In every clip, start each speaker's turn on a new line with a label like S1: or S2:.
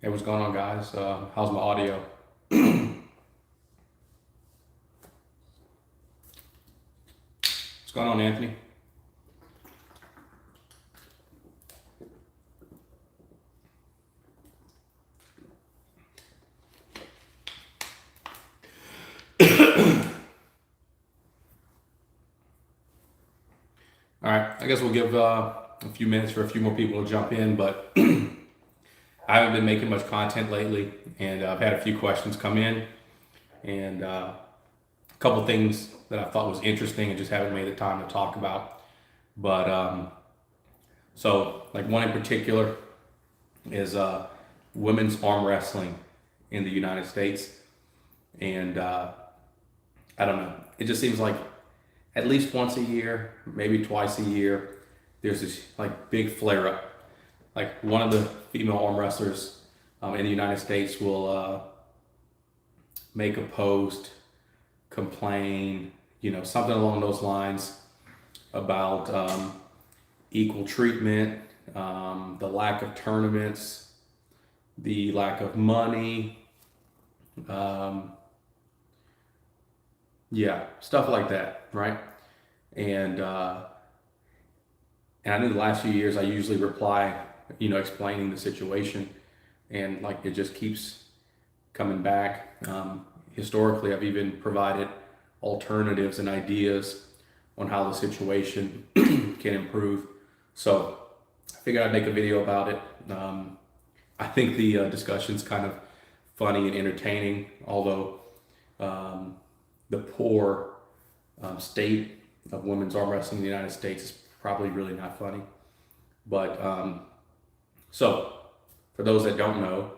S1: Hey, what's going on, guys? How's my audio? What's going on, Anthony? All right, I guess we'll give a few minutes for a few more people to jump in, but I haven't been making much content lately, and I've had a few questions come in, and a couple things that I thought was interesting and just haven't made the time to talk about. But like one in particular is women's arm wrestling in the United States, and I don't know. It just seems like at least once a year, maybe twice a year, there's this like big flare up. Like one of the female arm wrestlers in the United States will make a post, complain, something along those lines about equal treatment, the lack of tournaments, the lack of money, um, yeah, stuff like that, right? And and I know the last few years I usually reply, explaining the situation, and like it just keeps coming back. Historically, I've even provided alternatives and ideas on how the situation can improve. So I figured I'd make a video about it. I think the discussion's kind of funny and entertaining, although the poor state of women's arm wrestling in the United States is probably really not funny. But so, for those that don't know,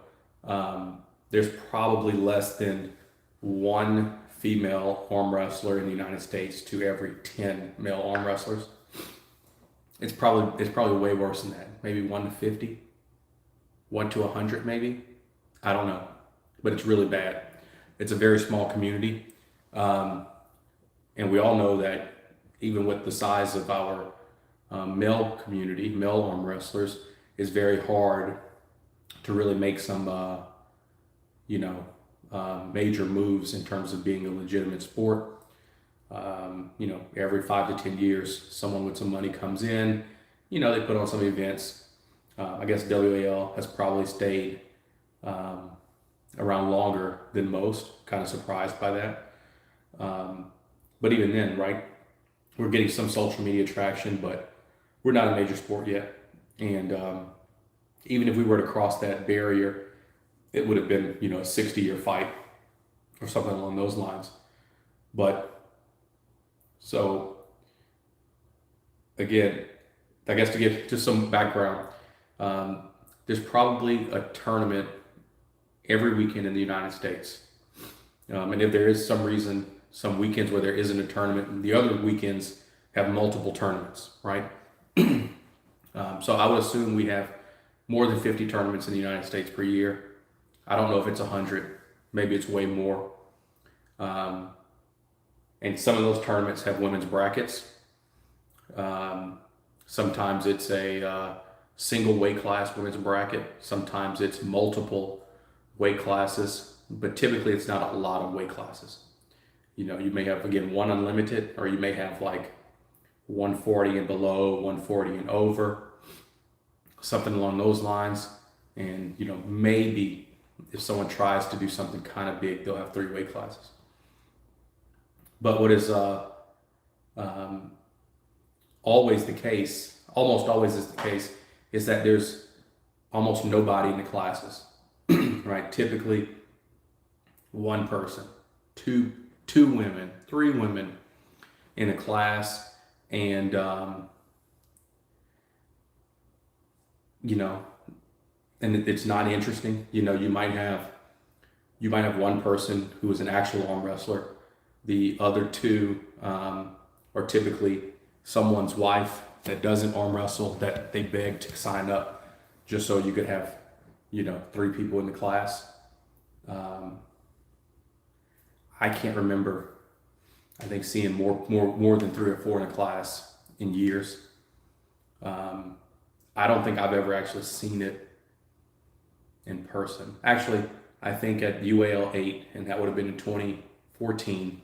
S1: there's probably less than one female arm wrestler in the United States to every 10 male arm wrestlers. It's probably way worse than that. Maybe 1 to 50, 1 to 100 maybe. I don't know, but it's really bad. It's a very small community. Um, and we all know that even with the size of our male community, male arm wrestlers, is very hard to really make some, major moves in terms of being a legitimate sport. Every 5 to 10 years, someone with some money comes in. They put on some events. I guess WAL has probably stayed around longer than most. Kind of surprised by that. But even then, right, we're getting some social media traction, but we're not a major sport yet. And even if we were to cross that barrier, it would have been, a 60-year fight or something along those lines. But so, again, I guess to give just some background, there's probably a tournament every weekend in the United States. And if there is some reason, some weekends where there isn't a tournament, the other weekends have multiple tournaments, right? So I would assume we have more than 50 tournaments in the United States per year. I don't know if it's 100, maybe it's way more. Um, and some of those tournaments have women's brackets. Sometimes it's a single weight class women's bracket. Sometimes it's multiple weight classes, but typically it's not a lot of weight classes. You may have, again, one unlimited, or you may have like 140 and below, 140 and over, something along those lines. And, maybe if someone tries to do something kind of big, they'll have 3 weight classes. But what is um, always the case, almost always is the case, is that there's almost nobody in the classes, right? Typically, one person, two women, 3 women in a class, and it's not interesting. You might have one person who is an actual arm wrestler. The other 2 are typically someone's wife that doesn't arm wrestle, that they beg to sign up just so you could have 3 people in the class. Um, I can't remember. I think seeing more than 3 or 4 in a class in years. I don't think I've ever actually seen it in person. Actually, I think at UAL 8, and that would have been in 2014,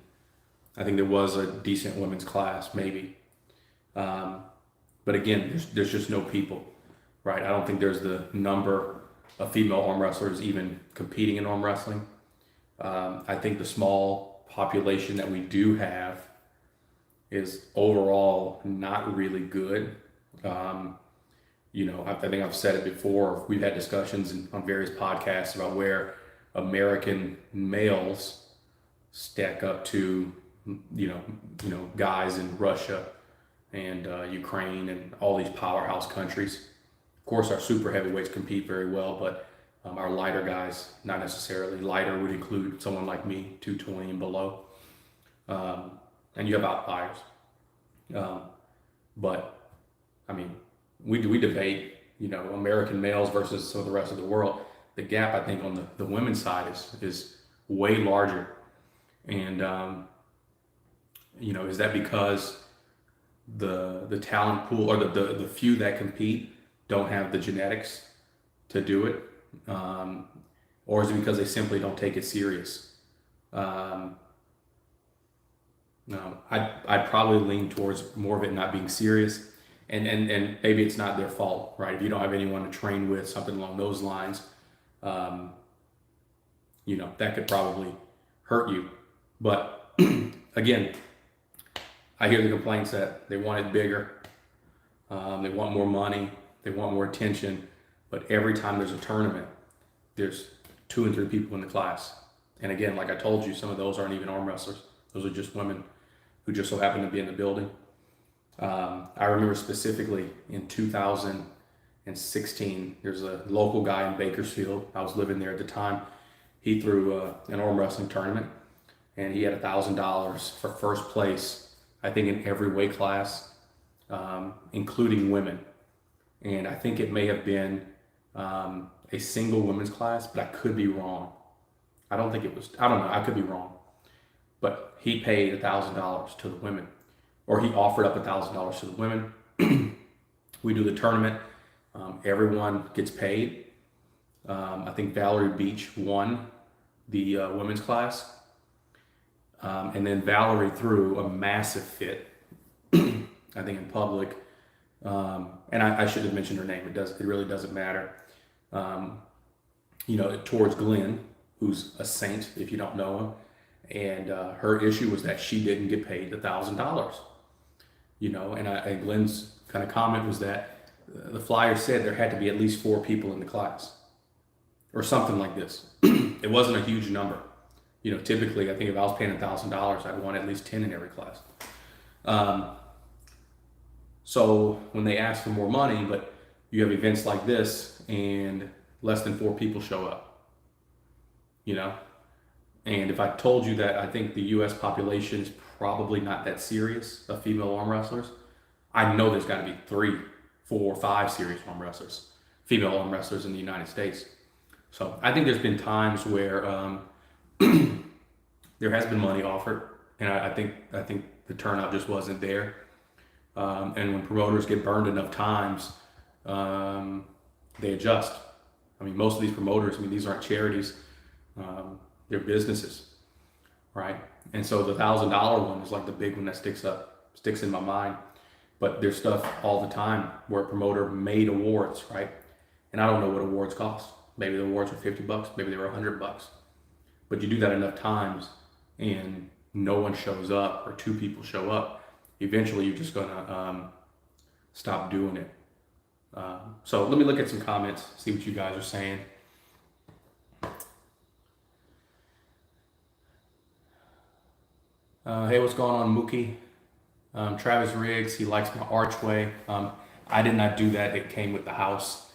S1: I think there was a decent women's class, maybe. But again, there's just no people, right? I don't think there's the number of female arm wrestlers even competing in arm wrestling. I think the small population that we do have is overall not really good. I think I've said it before. We've had discussions on various podcasts about where American males stack up to, guys in Russia and Ukraine and all these powerhouse countries. Of course, our super heavyweights compete very well, but our lighter guys, not necessarily. Lighter would include someone like me, 220 and below. And you have outliers. But, I mean, we debate, American males versus some of the rest of the world. The gap, I think, on the women's side is way larger. And, is that because the talent pool or the few that compete don't have the genetics to do it? Or is it because they simply don't take it serious? No, I'd probably lean towards more of it not being serious, and maybe it's not their fault, right? If you don't have anyone to train with, something along those lines, that could probably hurt you. But again, I hear the complaints that they want it bigger, they want more money, they want more attention, but every time there's a tournament, there's 2 and 3 people in the class. And again, like I told you, some of those aren't even arm wrestlers. Those are just women who just so happen to be in the building. I remember specifically in 2016, there's a local guy in Bakersfield. I was living there at the time. He threw an arm wrestling tournament, and he had $1,000 for first place, I think in every weight class, including women. And I think it may have been a single women's class, but I could be wrong. I don't know, I could be wrong. But he paid $1,000 to the women, or he offered up $1,000 to the women. We do the tournament. Everyone gets paid. I think Valerie Beach won the women's class. And then Valerie threw a massive fit, I think in public. And I should have mentioned her name. It really doesn't matter. Towards Glenn, who's a saint if you don't know him. And her issue was that she didn't get paid $1,000. And Glenn's kind of comment was that the flyer said there had to be at least 4 people in the class, or something like this. It wasn't a huge number. Typically, I think if I was paying $1,000, I'd want at least 10 in every class. So when they ask for more money, but you have events like this and less than 4 people show up, and if I told you that I think the U.S. population is probably not that serious of female arm wrestlers, I know there's got to be 3, 4, 5 serious arm wrestlers, female arm wrestlers in the United States. So I think there's been times where there has been money offered, and I think the turnout just wasn't there. And when promoters get burned enough times, they adjust. I mean, most of these promoters, these aren't charities. They're businesses, right? And so the $1,000 one is like the big one that sticks in my mind. But there's stuff all the time where a promoter made awards, right? And I don't know what awards cost. Maybe the awards were $50, maybe they were $100. But you do that enough times and no one shows up, or 2 people show up, eventually you're just gonna stop doing it. So let me look at some comments, see what you guys are saying. Hey, what's going on, Mookie? Travis Riggs, he likes my archway. I did not do that. It came with the house.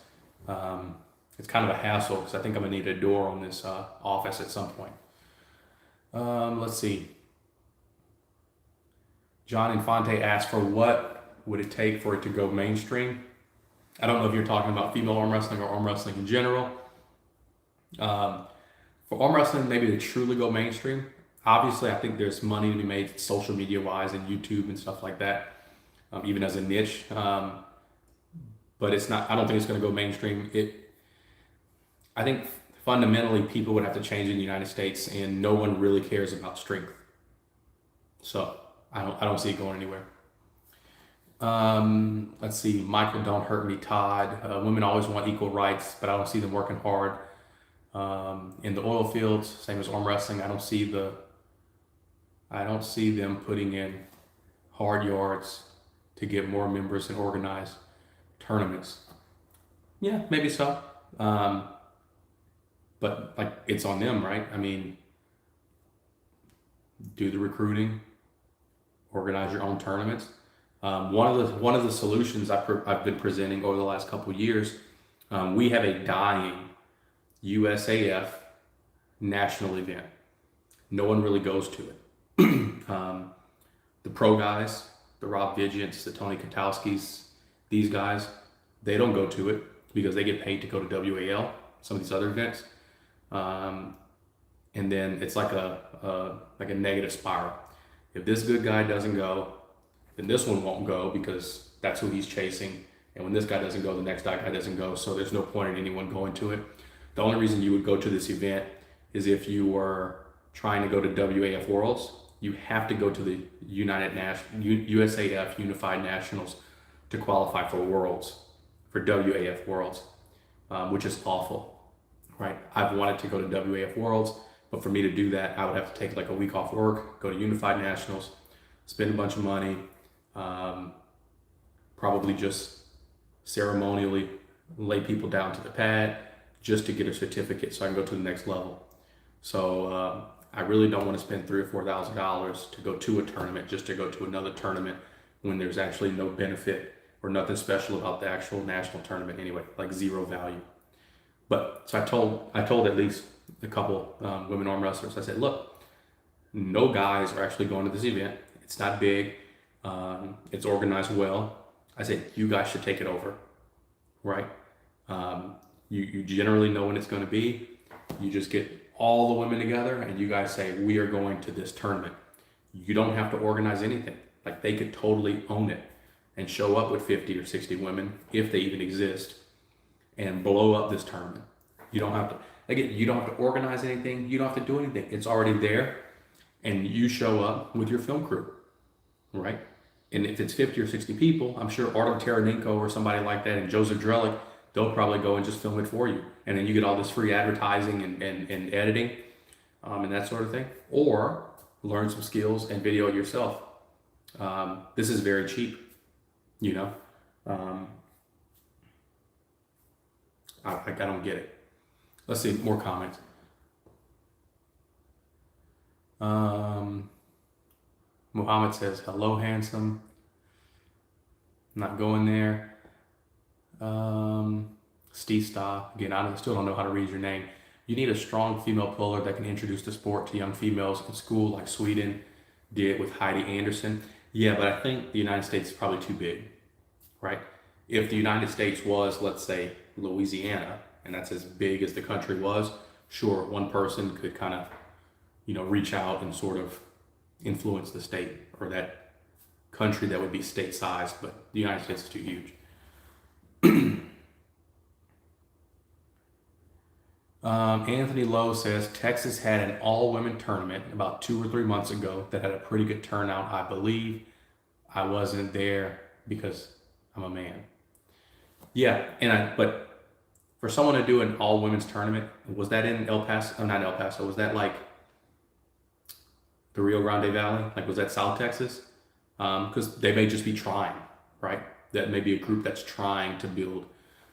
S1: It's kind of a hassle because I think I'm gonna need a door on this office at some point. Let's see. John Infante asked for what would it take for it to go mainstream. I don't know if you're talking about female arm wrestling or arm wrestling in general. For arm wrestling, maybe to truly go mainstream, obviously I think there's money to be made social media wise and YouTube and stuff like that, even as a niche. But it's not, I don't think it's going to go mainstream. I think fundamentally people would have to change in the United States, and no one really cares about strength. So I don't see it going anywhere. Let's see. Michael, don't hurt me, Todd. Women always want equal rights, but I don't see them working hard. In the oil fields, same as arm wrestling, I don't see them putting in hard yards to get more members and organize tournaments. Yeah, maybe so. But like, it's on them, right? I mean, do the recruiting, organize your own tournaments. One of the solutions I've been presenting over the last couple of years, we have a dying USAF national event. No one really goes to it. The pro guys, the Rob Vigents, the Tony Katowskis, these guys, they don't go to it because they get paid to go to WAL, some of these other events. And then it's like a negative spiral. If this good guy doesn't go, then this one won't go because that's who he's chasing. And when this guy doesn't go, the next guy doesn't go. So there's no point in anyone going to it. The only reason you would go to this event is if you were trying to go to WAF Worlds. You have to go to the USAF Unified Nationals to qualify for Worlds, for WAF Worlds, which is awful, right? I've wanted to go to WAF Worlds, but for me to do that, I would have to take like a week off work, go to Unified Nationals, spend a bunch of money, probably just ceremonially lay people down to the pad just to get a certificate so I can go to the next level. So I really don't want to spend $3,000 or $4,000 to go to a tournament just to go to another tournament when there's actually no benefit or nothing special about the actual national tournament anyway, like zero value. But so I told at least a couple women arm wrestlers, I said, look, no guys are actually going to this event. It's not big. It's organized well. I said, you guys should take it over, right? You generally know when it's going to be. You just get all the women together and you guys say, we are going to this tournament. You don't have to organize anything. Like, they could totally own it and show up with 50 or 60 women, if they even exist, and blow up this tournament. You don't have to organize anything. You don't have to do anything. It's already there, and you show up with your film crew, right? And if it's 50 or 60 people, I'm sure Artem Taranenko or somebody like that and Joseph Drellick, they'll probably go and just film it for you. And then you get all this free advertising and editing and that sort of thing. Or learn some skills and video it yourself. This is very cheap, you know. I don't get it. Let's see, more comments. Muhammad says, hello, handsome. Not going there. Steve Sta, again, I still don't know how to read your name. You need a strong female puller that can introduce the sport to young females in school, like Sweden did with Heidi Anderson. Yeah, but I think the United States is probably too big, right? If the United States was, let's say, Louisiana, and that's as big as the country was, sure, one person could kind of, reach out and sort of influence the state or that country that would be state sized, but the United States is too huge. Anthony Lowe says, Texas had an all-women tournament about 2 or 3 months ago that had a pretty good turnout. I believe I wasn't there because I'm a man. Yeah, but for someone to do an all-women's tournament, was that in El Paso? Oh, not El Paso. Was that like the Rio Grande Valley? Like, was that South Texas? Because they may just be trying, right? That may be a group that's trying to build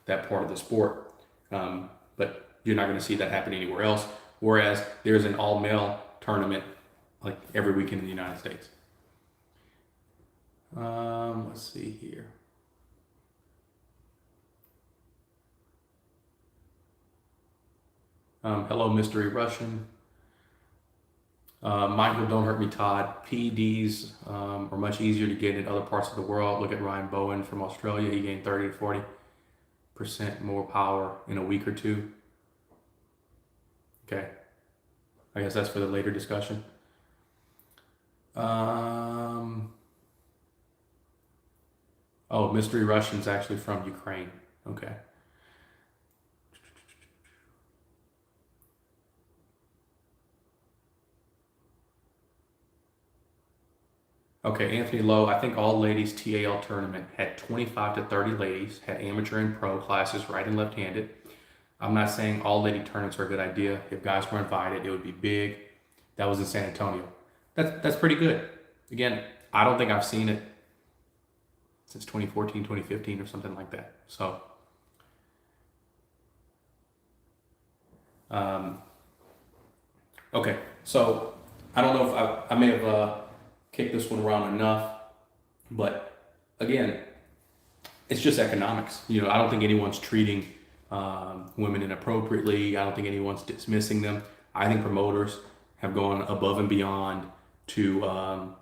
S1: that part of the sport. But you're not going to see that happen anywhere else. Whereas there's an all-male tournament like every weekend in the United States. Let's see here. Hello, Mystery Russian. Michael, don't hurt me, Todd. PEDs are much easier to get in other parts of the world. Look at Ryan Bowen from Australia. He gained 30 to 40% more power in a week or two. Okay. I guess that's for the later discussion. Oh, Mystery Russian's actually from Ukraine. Okay. Okay, Anthony Lowe, I think all ladies TAL tournament had 25 to 30 ladies, had amateur and pro classes, right and left-handed. I'm not saying all lady tournaments are a good idea. If guys were invited, it would be big. That was in San Antonio. That's pretty good. Again, I don't think I've seen it since 2014, 2015 or something like that. So, um, okay. So I don't know if I may have kicked this one around enough, but again, it's just economics. I don't think anyone's treating women inappropriately. I don't think anyone's dismissing them. I think promoters have gone above and beyond to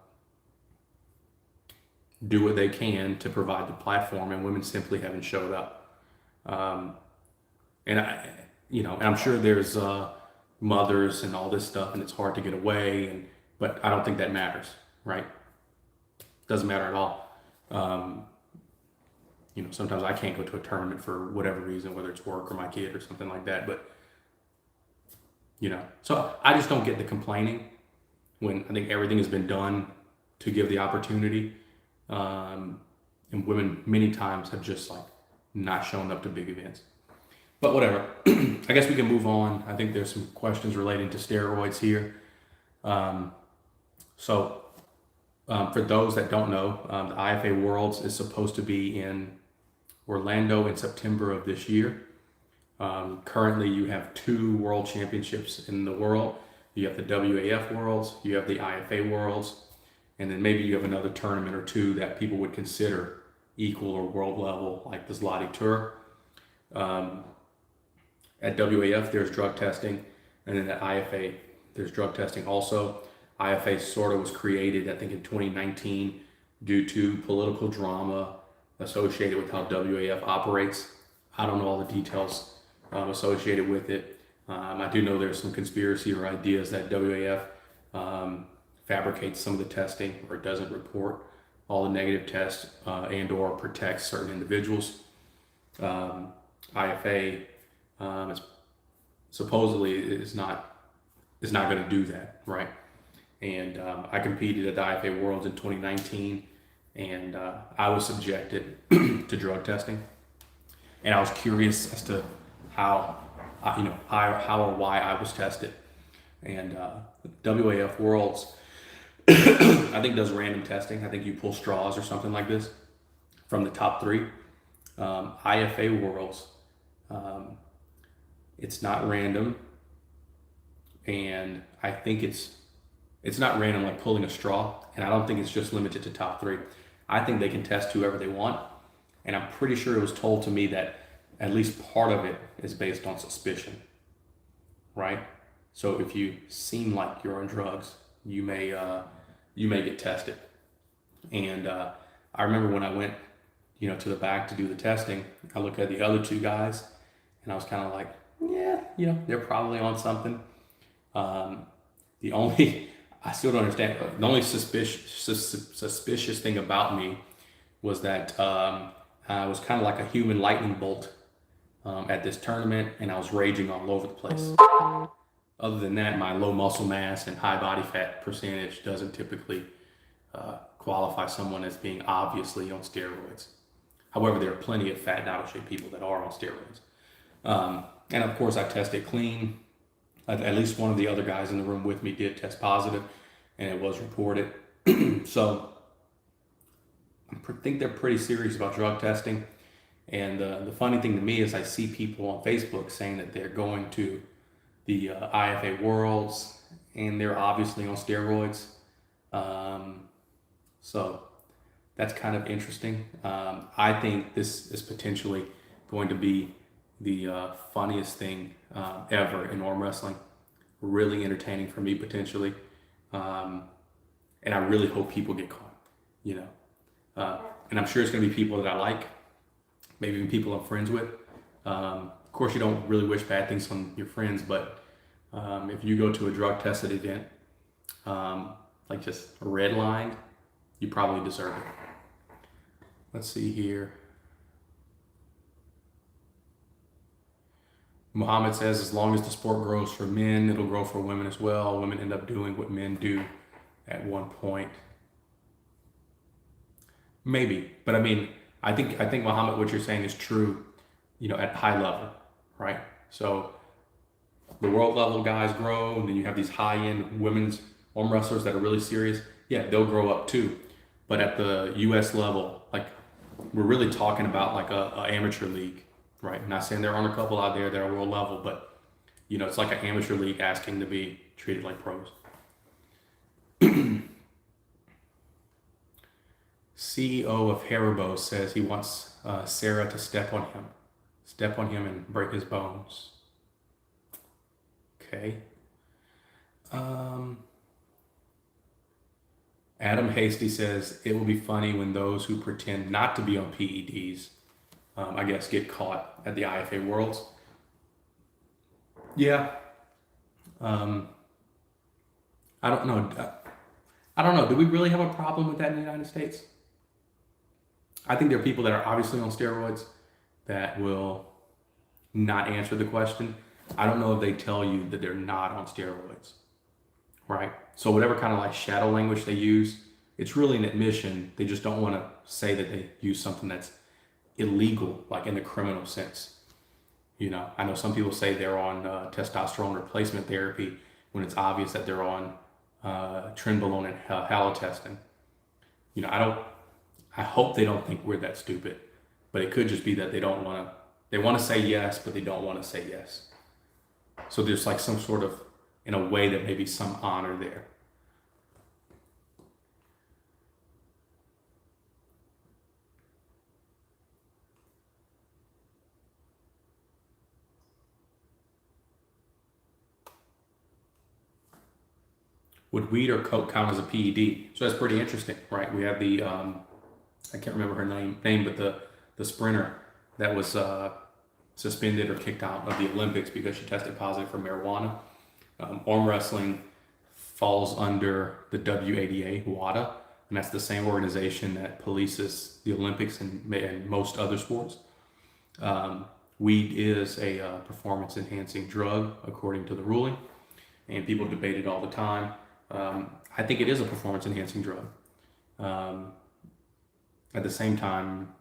S1: do what they can to provide the platform, and women simply haven't showed up. Um, and and I'm sure there's mothers and all this stuff, and it's hard to get away. But I don't think that matters, right? Doesn't matter at all. Sometimes I can't go to a tournament for whatever reason, whether it's work or my kid or something like that. But so I just don't get the complaining when I think everything has been done to give the opportunity. And women many times have just like not shown up to big events. But whatever. I guess we can move on. I think there's some questions relating to steroids here. For those that don't know, the IFA Worlds is supposed to be in Orlando in September of this year. Currently, you have 2 world championships in the world. You have the WAF Worlds, you have the IFA Worlds, and then maybe you have another tournament or 2 that people would consider equal or world level, like the Zloty Tour. At WAF, there's drug testing, and then at IFA, there's drug testing also. IFA sort of was created, I think, in 2019 due to political drama associated with how WAF operates. I don't know all the details associated with it. I do know there's some conspiracy or ideas that WAF fabricates some of the testing or doesn't report all the negative tests and or protects certain individuals. IFA supposedly is not going to do that, right? And I competed at the IFA Worlds in 2019, and I was subjected to drug testing, and I was curious as to how or why I was tested. And WAF Worlds, I think, does random testing. I think you pull straws or something like this from the top 3. IFA Worlds, it's not random, and I think it's not random like pulling a straw, and I don't think it's just limited to top 3. I think they can test whoever they want, and I'm pretty sure it was told to me that at least part of it is based on suspicion, right? So if you seem like you're on drugs, you may get tested. And I remember when I went, to the back to do the testing, I looked at the other 2 guys, and I was kind of like, yeah, they're probably on something. I still don't understand. The only suspicious thing about me was that I was kind of like a human lightning bolt at this tournament, and I was raging all over the place. Other than that, my low muscle mass and high body fat percentage doesn't typically qualify someone as being obviously on steroids. However, there are plenty of fat and out of shape people that are on steroids. And of course, I tested clean. At least one of the other guys in the room with me did test positive, and it was reported. So I think they're pretty serious about drug testing. And the funny thing to me is I see people on Facebook saying that they're going to the IFA Worlds, and they're obviously on steroids. So that's kind of interesting. I think this is potentially going to be the funniest thing ever in arm wrestling. Really entertaining for me potentially, and I really hope people get caught. And I'm sure it's going to be people that I like, maybe even people I'm friends with. Of course, you don't really wish bad things on your friends, but if you go to a drug tested event, like just redlined, you probably deserve it. Let's see here. Muhammad says, as long as the sport grows for men, it'll grow for women as well. Women end up doing what men do at one point. maybe, but I mean, I think Muhammad, what you're saying is true, at high level, right? So the world level guys grow, and then you have these high end women's arm wrestlers that are really serious. Yeah, they'll grow up too, but at the U.S. level, like we're really talking about like a amateur league, right? I'm not saying there aren't a couple out there that are world level, but it's like an amateur league asking to be treated like pros. CEO of Haribo says he wants Sarah to step on him and break his bones. Okay. Adam Hasty says it will be funny when those who pretend not to be on PEDs, I guess, get caught at the IFA Worlds. Yeah. I don't know. I don't know. Do we really have a problem with that in the United States? I think there are people that are obviously on steroids that will not answer the question. I don't know if they tell you that they're not on steroids, right? So whatever kind of like shadow language they use, it's really an admission. They just don't want to say that they use something that's illegal, like in the criminal sense. I know some people say they're on testosterone replacement therapy when it's obvious that they're on trenbolone and halotestin. I hope they don't think we're that stupid, but it could just be that they want to say yes, but they don't want to say yes. So there's like some sort of, in a way, that maybe some honor there. Would weed or coke count as a PED? So that's pretty interesting, right? We have the, I can't remember her name, but the sprinter that was suspended or kicked out of the Olympics because she tested positive for marijuana. Arm wrestling falls under the WADA, and that's the same organization that polices the Olympics and most other sports. Weed is a performance-enhancing drug, according to the ruling, and people debate it all the time. I think it is a performance-enhancing drug. At the same time,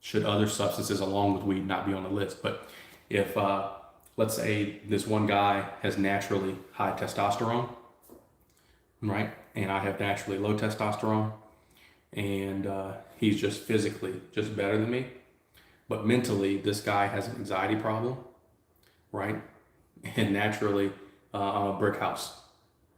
S1: should other substances along with weed not be on the list? But if, let's say this one guy has naturally high testosterone, right? And I have naturally low testosterone, and he's just physically just better than me. But mentally, this guy has an anxiety problem, right? And naturally, I'm a brick house,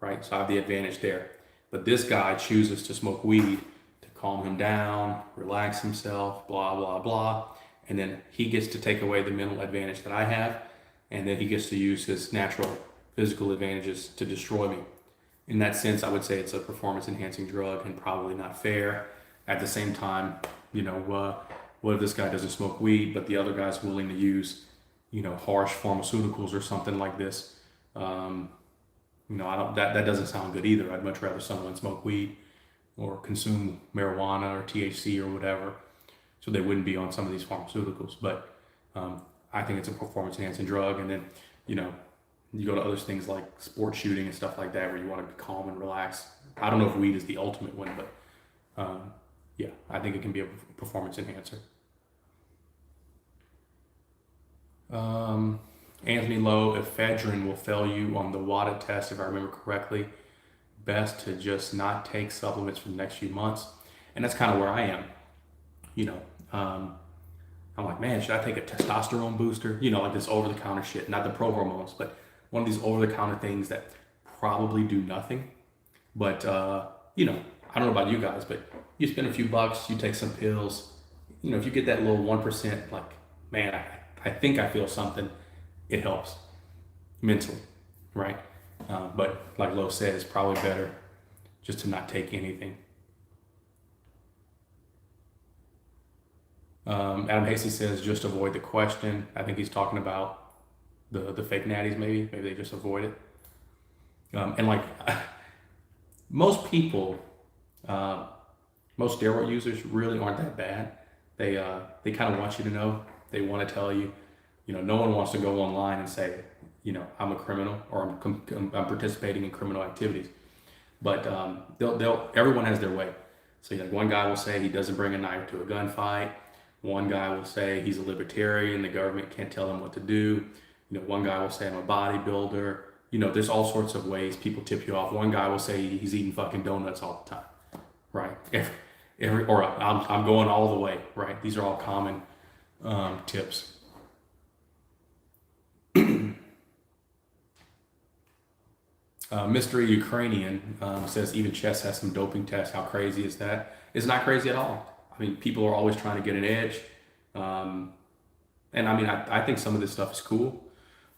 S1: right? So I have the advantage there. But this guy chooses to smoke weed to calm him down, relax himself, blah, blah, blah. And then he gets to take away the mental advantage that I have. And then he gets to use his natural physical advantages to destroy me. In that sense, I would say it's a performance-enhancing drug and probably not fair. At the same time, what if this guy doesn't smoke weed, but the other guy's willing to use, harsh pharmaceuticals or something like this? That doesn't sound good either. I'd much rather someone smoke weed or consume marijuana or THC or whatever, so they wouldn't be on some of these pharmaceuticals. But I think it's a performance-enhancing drug, and then you go to other things like sport shooting and stuff like that, where you want to be calm and relax. I don't know if weed is the ultimate one, but yeah, I think it can be a performance enhancer. Anthony Lowe, ephedrine will fail you on the WADA test, if I remember correctly. Best to just not take supplements for the next few months. And that's kind of where I am. I'm like, man, should I take a testosterone booster? Like this over-the-counter shit, not the pro hormones, but one of these over-the-counter things that probably do nothing. But, I don't know about you guys, but you spend a few bucks, you take some pills. If you get that little 1%, like, man, I think I feel something, it helps mentally, right? But like Lo said, it's probably better just to not take anything. Adam Hasty says, just avoid the question. I think he's talking about the fake natties, maybe they just avoid it. And like most people, most steroid users really aren't that bad. They kind of want you to know. They want to tell you. No one wants to go online and say, I'm a criminal or I'm participating in criminal activities. But everyone has their way. So like one guy will say he doesn't bring a knife to a gunfight. One guy will say he's a libertarian, the government can't tell him what to do. One guy will say I'm a bodybuilder. There's all sorts of ways people tip you off. One guy will say he's eating fucking donuts all the time, right? Or I'm going all the way, right? These are all common tips. Mystery Ukrainian says even chess has some doping tests. How crazy is that? It's not crazy at all. I mean, people are always trying to get an edge. And I mean, I think some of this stuff is cool,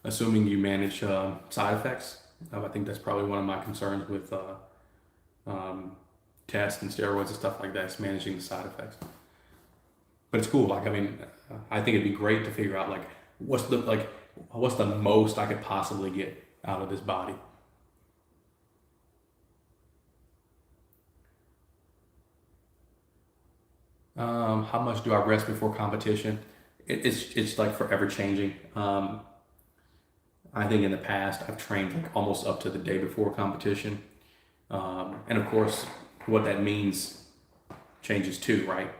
S1: assuming you manage side effects. I think that's probably one of my concerns with tests and steroids and stuff like that, is managing the side effects. But it's cool. Like, I mean, I think it'd be great to figure out what's the most I could possibly get out of this body. How much do I rest before competition? It's like forever changing. I think in the past I've trained like almost up to the day before competition. And of course, what that means changes too, right?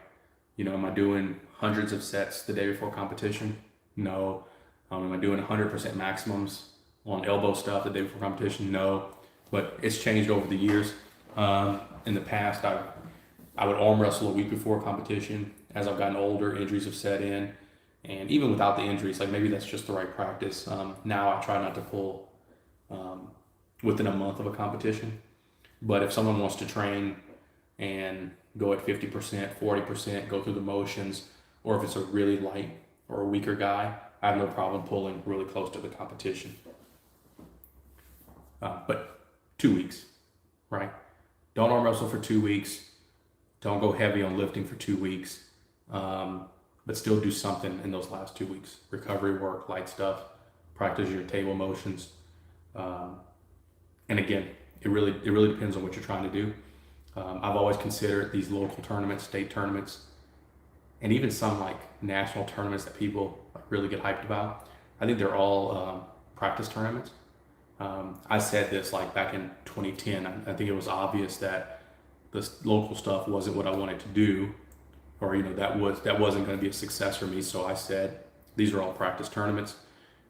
S1: Am I doing hundreds of sets the day before competition? No. Am I doing 100% maximums on elbow stuff the day before competition? No. But it's changed over the years. In the past, I would arm wrestle a week before competition. As I've gotten older, injuries have set in. And even without the injuries, like maybe that's just the right practice. Now I try not to pull within a month of a competition. But if someone wants to train and go at 50%, 40%, go through the motions, or if it's a really light or a weaker guy, I have no problem pulling really close to the competition. But 2 weeks, right? Don't arm wrestle for 2 weeks. Don't go heavy on lifting for 2 weeks. But still do something in those last 2 weeks. Recovery work, light stuff, practice your table motions. And again, it really depends on what you're trying to do. I've always considered these local tournaments, state tournaments, and even some like national tournaments that people really get hyped about. I think they're all practice tournaments. I said this like back in 2010. I think it was obvious that this local stuff wasn't what I wanted to do, or that wasn't going to be a success for me. So I said these are all practice tournaments,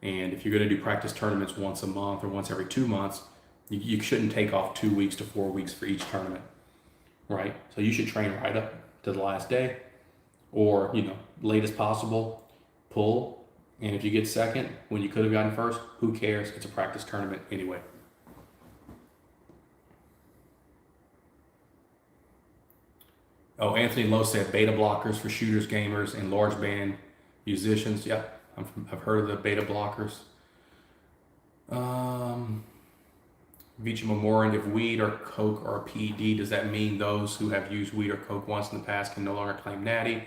S1: and if you're going to do practice tournaments once a month or once every 2 months, you shouldn't take off 2 weeks to 4 weeks for each tournament, right? So you should train right up to the last day, or late as possible, pull, and if you get second when you could have gotten first, who cares? It's a practice tournament anyway. Oh, Anthony Lowe said beta blockers for shooters, gamers, and large band musicians. Yep, I've heard of the beta blockers. Vici Memoran, if weed or coke are PED, does that mean those who have used weed or coke once in the past can no longer claim natty,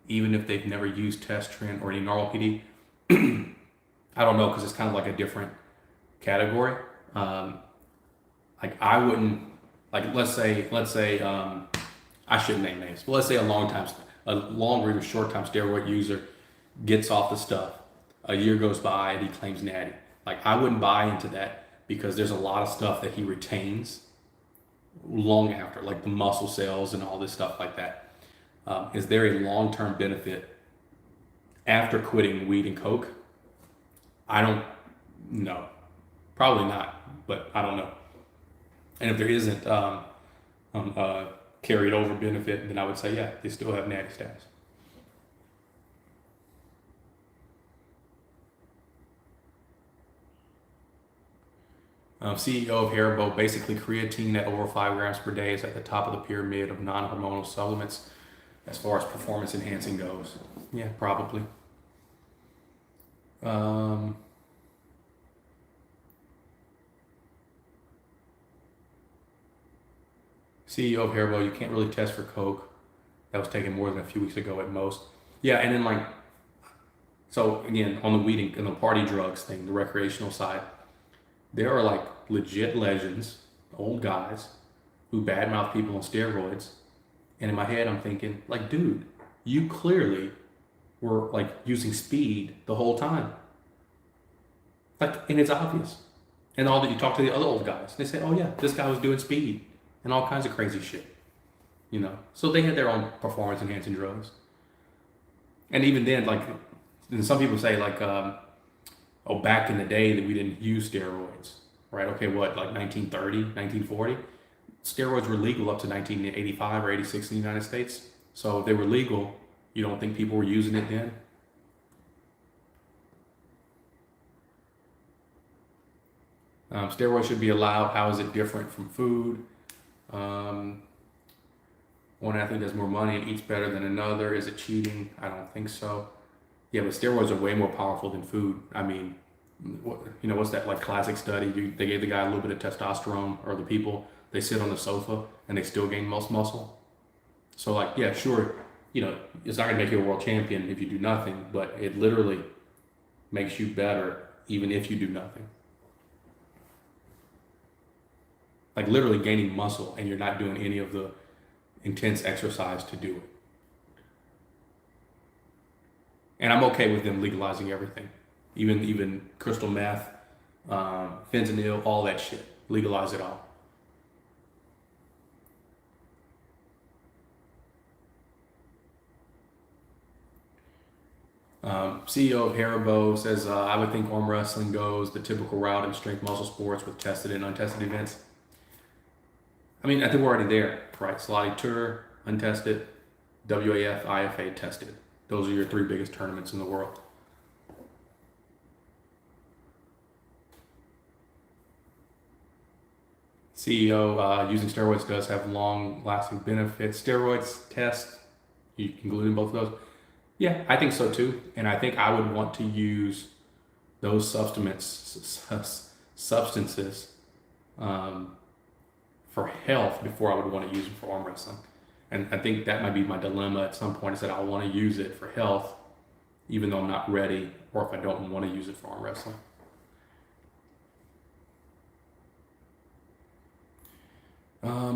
S1: even if they've never used test trend or any normal PD? I don't know, because it's kind of like a different category. Like I wouldn't, like let's say I shouldn't name names, but let's say a long or even short time steroid user gets off the stuff, a year goes by and he claims natty. Like I wouldn't buy into that, because there's a lot of stuff that he retains long after, like the muscle cells and all this stuff like that. Is there a long-term benefit after quitting weed and coke? I don't know. Probably not, but I don't know. And if there isn't carried over benefit, then I would say, yeah, they still have natty status. CEO of Haribo, basically creatine at over 5 grams per day is at the top of the pyramid of non-hormonal supplements as far as performance enhancing goes. Yeah, probably. CEO of Haribo, you can't really test for coke. That was taken more than a few weeks ago at most. Yeah, and then so again, on the weed and the party drugs thing, the recreational side, there are like legit legends, old guys, who badmouth people on steroids. And in my head, I'm thinking, like, dude, you clearly were like using speed the whole time. Like, and it's obvious. And all that, you talk to the other old guys, they say, oh yeah, this guy was doing speed and all kinds of crazy shit. So they had their own performance enhancing drugs. And even then, like, and some people say like, back in the day that we didn't use steroids, right? Okay, what, like 1930, 1940? Steroids were legal up to 1985 or 86 in the United States. So if they were legal, you don't think people were using it then? Steroids should be allowed. How is it different from food? One athlete has more money and eats better than another. Is it cheating? I don't think so. Yeah, but steroids are way more powerful than food. I mean, what's that like classic study? They gave the guy a little bit of testosterone, or the people, they sit on the sofa and they still gain most muscle. So like, yeah, sure, it's not gonna make you a world champion if you do nothing, but it literally makes you better even if you do nothing. Like literally gaining muscle and you're not doing any of the intense exercise to do it. And I'm okay with them legalizing everything, even crystal meth, fentanyl, all that shit. Legalize it all. CEO of Haribo says, I would think arm wrestling goes the typical route in strength muscle sports with tested and untested events. I mean, I think we're already there, right? Salati Tour, untested, WAF, IFA, tested. Those are your 3 biggest tournaments in the world. CEO, using steroids does have long-lasting benefits. Steroids test, you can glue in both of those. Yeah, I think so too. And I think I would want to use those substances for health before I would want to use them for arm wrestling. And I think that might be my dilemma at some point, is that I want to use it for health, even though I'm not ready, or if I don't want to use it for arm wrestling.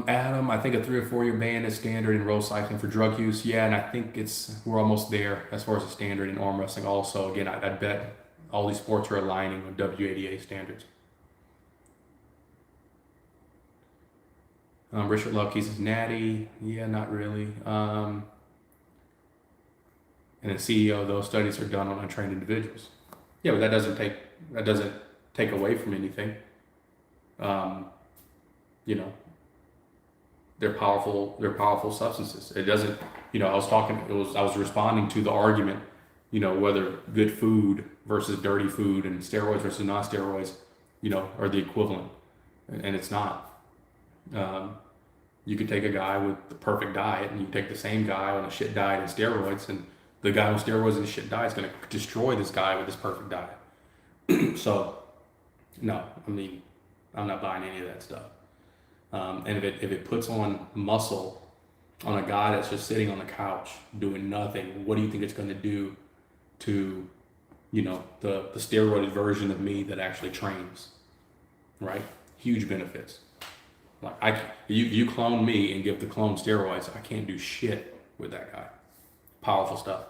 S1: Adam, I think a 3 or 4 year ban is standard in road cycling for drug use. Yeah, and I think we're almost there as far as a standard in arm wrestling also. Again, I bet all these sports are aligning with WADA standards. Richard Lucky says natty. Yeah, not really. And the CEO, those studies are done on untrained individuals. Yeah, but that doesn't take away from anything. They're powerful substances. It doesn't, I was responding to the argument, whether good food versus dirty food and steroids versus non-steroids, are the equivalent, and it's not. You could take a guy with the perfect diet, and you take the same guy on a shit diet and steroids, and the guy on steroids and shit diet is going to destroy this guy with his perfect diet. So, no, I mean, I'm not buying any of that stuff. And if it puts on muscle on a guy that's just sitting on the couch doing nothing, what do you think it's going to do to, the steroided version of me that actually trains, right? Huge benefits. Like you clone me and give the clone steroids, I can't do shit with that guy. Powerful stuff.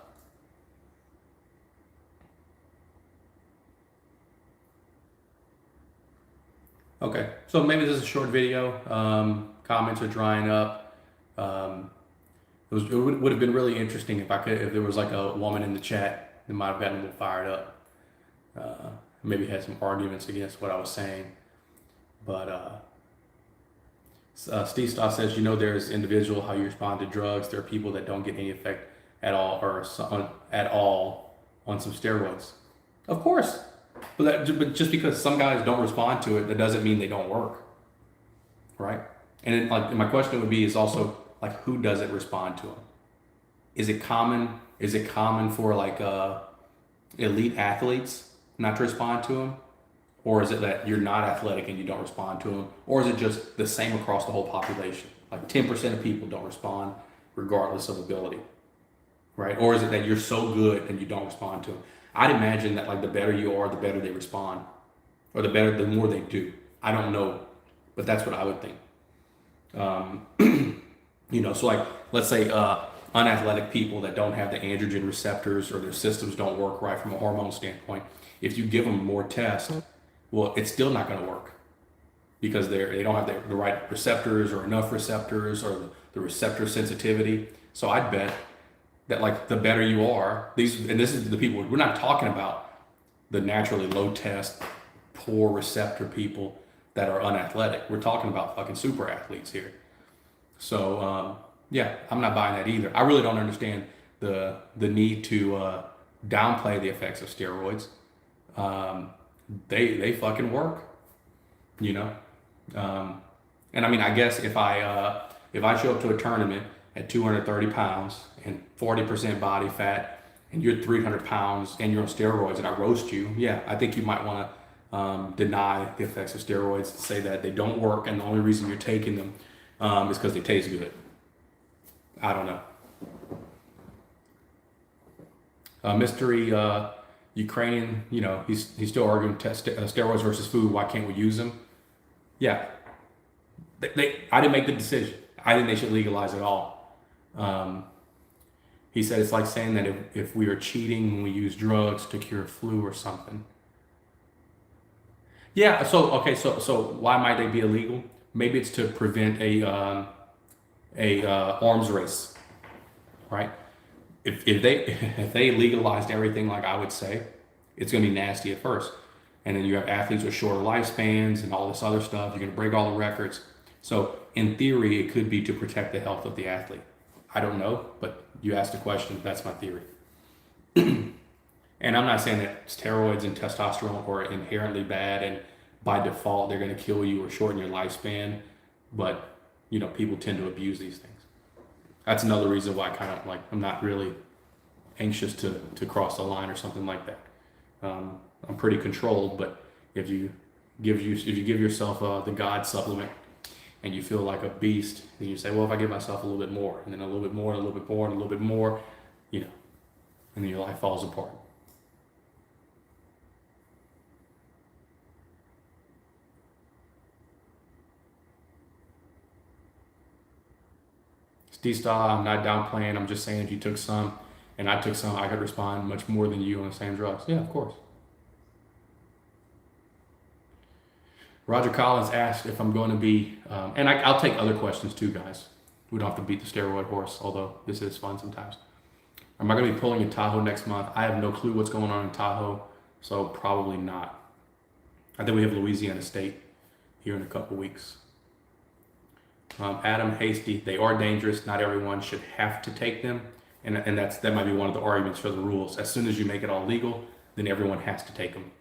S1: Okay, so maybe this is a short video. Comments are drying up. It would have been really interesting if there was like a woman in the chat that might have gotten a little fired up. Maybe had some arguments against what I was saying. But Steve Stoss says, there's individual how you respond to drugs. There are people that don't get any effect at all on some steroids. Of course. But just because some guys don't respond to it, that doesn't mean they don't work, right? And my question would be is also like, who doesn't respond to them? Is it common? Is it common for like elite athletes not to respond to them, or is it that you're not athletic and you don't respond to them, or is it just the same across the whole population? Like 10% of people don't respond regardless of ability, right? Or is it that you're so good and you don't respond to them? I'd imagine that like the better you are, the better they respond, or the more they do. I don't know, but that's what I would think. So like let's say unathletic people that don't have the androgen receptors or their systems don't work right from a hormone standpoint. If you give them more tests, well, it's still not going to work, because they don't have the right receptors or enough receptors or the receptor sensitivity. So I'd bet that like the better you are, this is the people, we're not talking about the naturally low test, poor receptor people that are unathletic. We're talking about fucking super athletes here. So yeah, I'm not buying that either. I really don't understand the need to downplay the effects of steroids. They fucking work, you know. And I mean, I guess if I show up to a tournament at 230 pounds and 40% body fat, and you're 300 pounds and you're on steroids, and I roast you, yeah, I think you might want to deny the effects of steroids, say that they don't work, and the only reason you're taking them is because they taste good. I don't know. Mystery Ukrainian, he's still arguing steroids versus food. Why can't we use them? Yeah, I didn't make the decision. I think they should legalize it all. He said it's like saying that if we are cheating when we use drugs to cure flu or something. Yeah. So okay. So why might they be illegal? Maybe it's to prevent a arms race, right? If they legalized everything like I would say, it's going to be nasty at first, and then you have athletes with shorter lifespans and all this other stuff. You're going to break all the records. So in theory, it could be to protect the health of the athlete. I don't know, but you asked a question. That's my theory. And I'm not saying that steroids and testosterone are inherently bad and by default they're going to kill you or shorten your lifespan, but people tend to abuse these things. That's another reason why I'm not really anxious to cross the line or something like that. I'm pretty controlled, but if you give yourself the God supplement and you feel like a beast, then you say, well, if I give myself a little bit more, and then a little bit more, and a little bit more, and a little bit more, and then your life falls apart. D-Style, I'm not downplaying. I'm just saying if you took some and I took some, I could respond much more than you on the same drugs. Yeah, of course. Roger Collins asked if I'm going to be, and I'll take other questions too, guys. We don't have to beat the steroid horse, although this is fun sometimes. Am I going to be pulling in Tahoe next month? I have no clue what's going on in Tahoe, so probably not. I think we have Louisiana State here in a couple weeks. Adam Hasty, they are dangerous. Not everyone should have to take them. And that might be one of the arguments for the rules. As soon as you make it all legal, then everyone has to take them.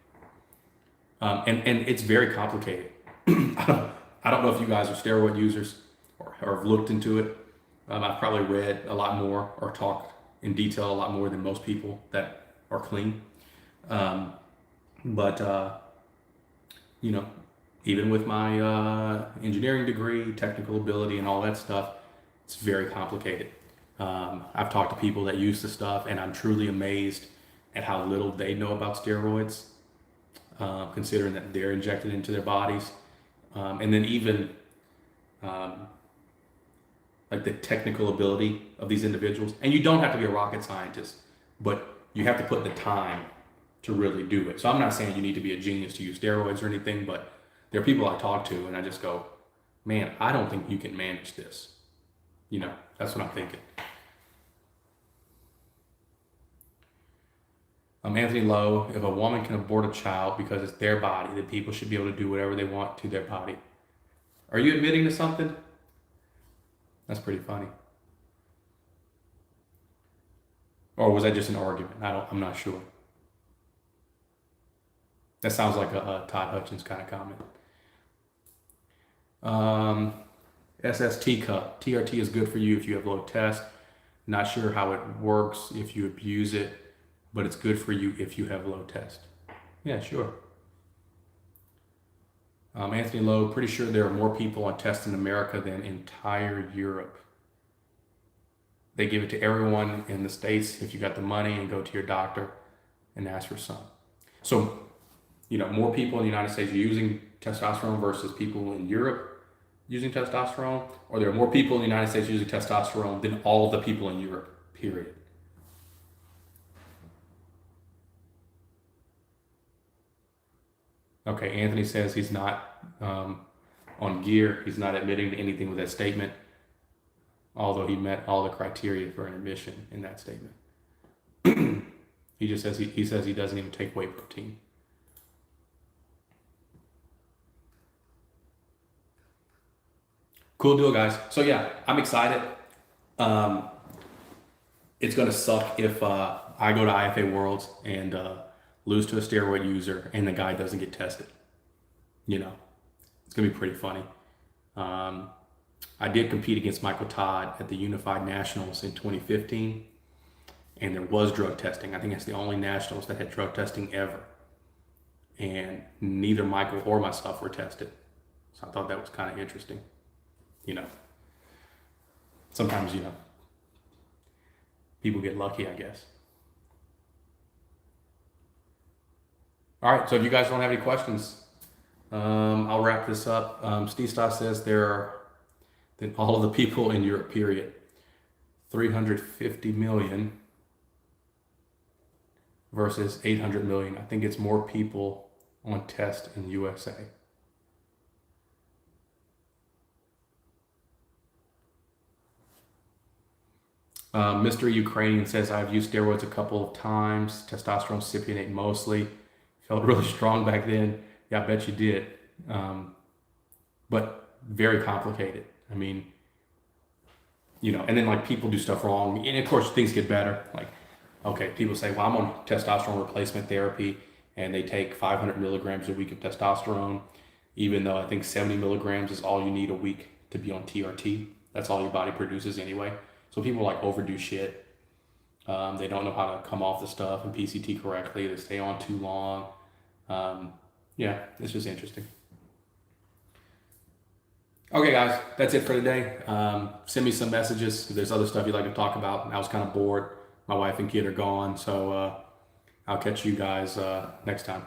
S1: And it's very complicated. I don't know if you guys are steroid users or have looked into it. I've probably read a lot more or talked in detail a lot more than most people that are clean. But even with my engineering degree, technical ability, and all that stuff, it's very complicated. I've talked to people that use the stuff, and I'm truly amazed at how little they know about steroids, considering that they're injected into their bodies. And then even like the technical ability of these individuals. And you don't have to be a rocket scientist, but you have to put the time to really do it. So I'm not saying you need to be a genius to use steroids or anything, but there are people I talk to and I just go, man, I don't think you can manage this. That's what I'm thinking. Anthony Lowe, if a woman can abort a child because it's their body, then people should be able to do whatever they want to their body. Are you admitting to something? That's pretty funny. Or was that just an argument? I'm not sure. That sounds like a Todd Hutchins kind of comment. SST cup. TRT is good for you if you have low test. Not sure how it works if you abuse it, but it's good for you if you have low test. Yeah, sure. Anthony Lowe, pretty sure there are more people on test in America than entire Europe. They give it to everyone in the States if you got the money and go to your doctor and ask for some. So, more people in the United States are using testosterone versus people in Europe using testosterone, or there are more people in the United States using testosterone than all of the people in Europe, period. Okay, Anthony says he's not on gear. He's not admitting to anything with that statement, although he met all the criteria for an admission in that statement. He just says he says he doesn't even take whey protein. Cool deal, guys. So yeah, I'm excited. It's gonna suck if I go to IFA Worlds and lose to a steroid user and the guy doesn't get tested. You know, it's gonna be pretty funny. I did compete against Michael Todd at the Unified Nationals in 2015, and there was drug testing. I think it's the only nationals that had drug testing ever. And neither Michael or myself were tested. So I thought that was kind of interesting. You know, sometimes, you know, people get lucky, I guess. All right, so if you guys don't have any questions, I'll wrap this up. Steve Stas says there are then all of the people in Europe, period. 350 million versus 800 million. I think it's more people on test in the USA. Mr. Ukrainian says, I've used steroids a couple of times, testosterone cypionate mostly. Felt really strong back then. Yeah, I bet you did. But very complicated. I mean, you know, and then like people do stuff wrong. And of course things get better. Like, okay, people say, well, I'm on testosterone replacement therapy and they take 500 milligrams a week of testosterone, even though I think 70 milligrams is all you need a week to be on TRT. That's all your body produces anyway. So people like overdo shit. They don't know how to come off the stuff and PCT correctly. They stay on too long. Yeah, it's just interesting. Okay, guys, that's it for today. Send me some messages if there's other stuff you'd like to talk about. I was kind of bored. My wife and kid are gone, so I'll catch you guys next time.